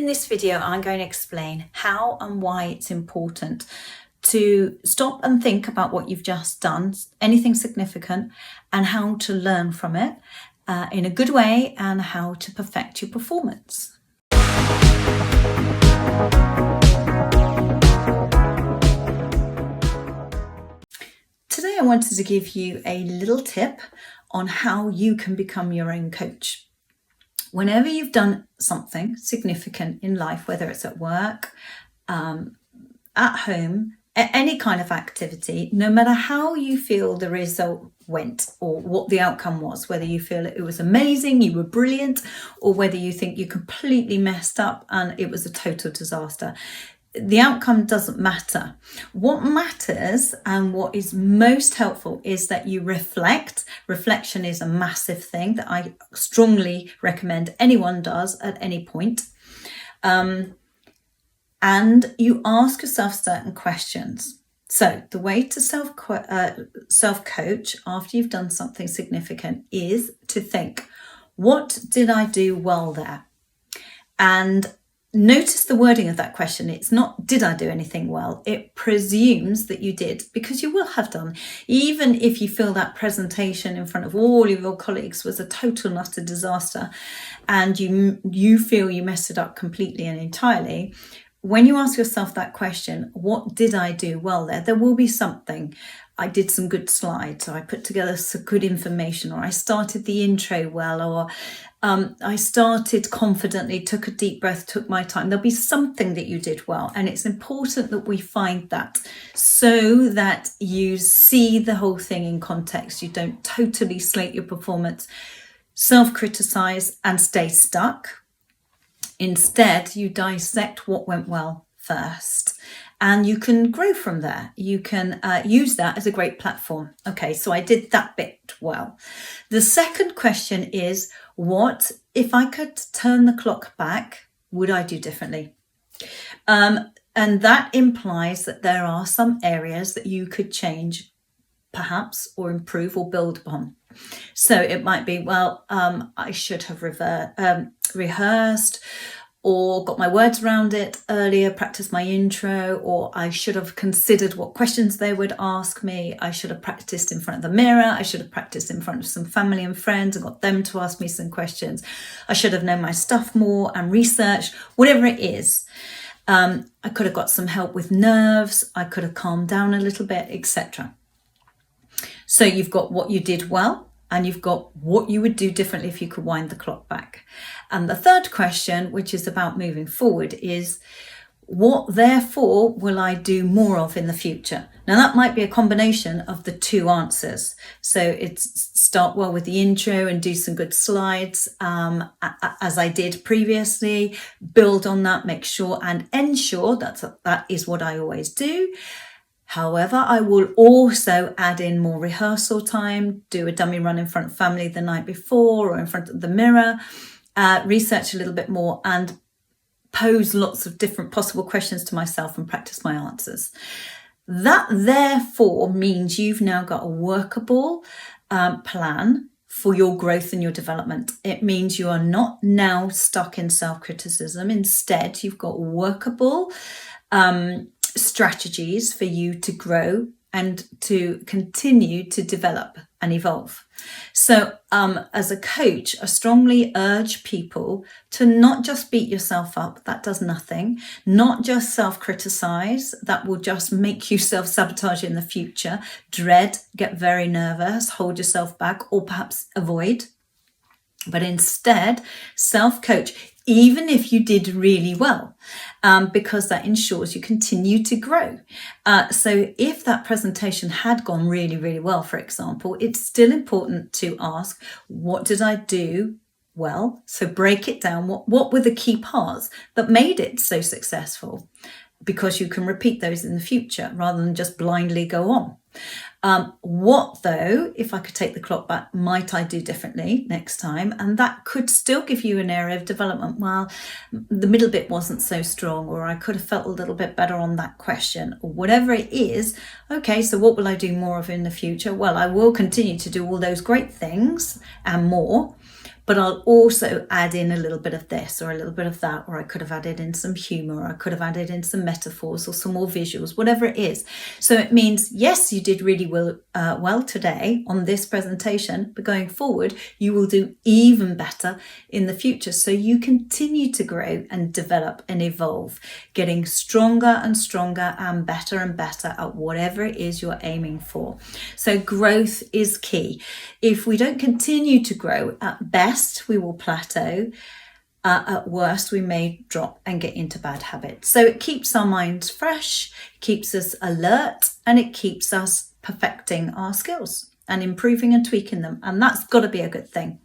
in this video, I'm going to explain how and why it's important to stop and think about what you've just done, anything significant, and how to learn from it in a good way and how to perfect your performance. Today I wanted to give you a little tip on how you can become your own coach. Whenever you've done something significant in life, whether it's at work, at home, any kind of activity, no matter how you feel the result went or what the outcome was, whether you feel it was amazing, you were brilliant, or whether you think you completely messed up and it was a total disaster, the outcome doesn't matter. What matters and what is most helpful is that you reflect. Reflection is a massive thing that I strongly recommend anyone does at any point. And you ask yourself certain questions. So the way to self-coach after you've done something significant is to think, what did I do well there? And notice the wording of that question. It's not, did I do anything well? It presumes that you did, because you will have done. Even if you feel that presentation in front of all of your colleagues was a total and utter disaster and you feel you messed it up completely and entirely, when you ask yourself that question, what did I do well there? There will be something. I did some good slides, or I put together some good information, or I started the intro well, or I started confidently, took a deep breath, took my time. There'll be something that you did well. And it's important that we find that so that you see the whole thing in context. You don't totally slate your performance, self-criticize and stay stuck. Instead, you dissect what went well first, and you can grow from there. You can use that as a great platform. Okay, so I did that bit well. The second question is, what if I could turn the clock back, would I do differently? And that implies that there are some areas that you could change, perhaps, or improve or build upon. So it might be, I should have rehearsed or got my words around it earlier, practiced my intro, or I should have considered what questions they would ask me. I should have practiced in front of the mirror. I should have practiced in front of some family and friends and got them to ask me some questions. I should have known my stuff more and researched, whatever it is. I could have got some help with nerves. I could have calmed down a little bit, etc. So you've got what you did well, and you've got what you would do differently if you could wind the clock back. And the third question, which is about moving forward, is what therefore will I do more of in the future? Now that might be a combination of the two answers. So it's start well with the intro and do some good slides, as I did previously, build on that, make sure and ensure that is what I always do. However, I will also add in more rehearsal time, do a dummy run in front of family the night before or in front of the mirror, research a little bit more and pose lots of different possible questions to myself and practice my answers. That therefore means you've now got a workable plan for your growth and your development. It means you are not now stuck in self-criticism. Instead, you've got workable strategies for you to grow and to continue to develop and evolve. So as a coach, I strongly urge people to not just beat yourself up, that does nothing, not just self-criticize, that will just make you self-sabotage in the future, dread, get very nervous, hold yourself back, or perhaps avoid. But instead, self-coach, even if you did really well, because that ensures you continue to grow. So if that presentation had gone really, really well, for example, it's still important to ask, what did I do well? So break it down. What were the key parts that made it so successful? Because you can repeat those in the future rather than just blindly go on. What though, if I could take the clock back, might I do differently next time? And that could still give you an area of development. Well, the middle bit wasn't so strong, or I could have felt a little bit better on that question, or whatever it is. Okay, so what will I do more of in the future? Well, I will continue to do all those great things and more, but I'll also add in a little bit of this or a little bit of that, or I could have added in some humor, or I could have added in some metaphors or some more visuals, whatever it is. So it means, yes, you did really well today on this presentation, but going forward, you will do even better in the future. So you continue to grow and develop and evolve, getting stronger and stronger and better at whatever it is you're aiming for. So growth is key. If we don't continue to grow, at best, we will plateau. At worst, we may drop and get into bad habits. So it keeps our minds fresh, keeps us alert, and it keeps us perfecting our skills and improving and tweaking them. And that's got to be a good thing.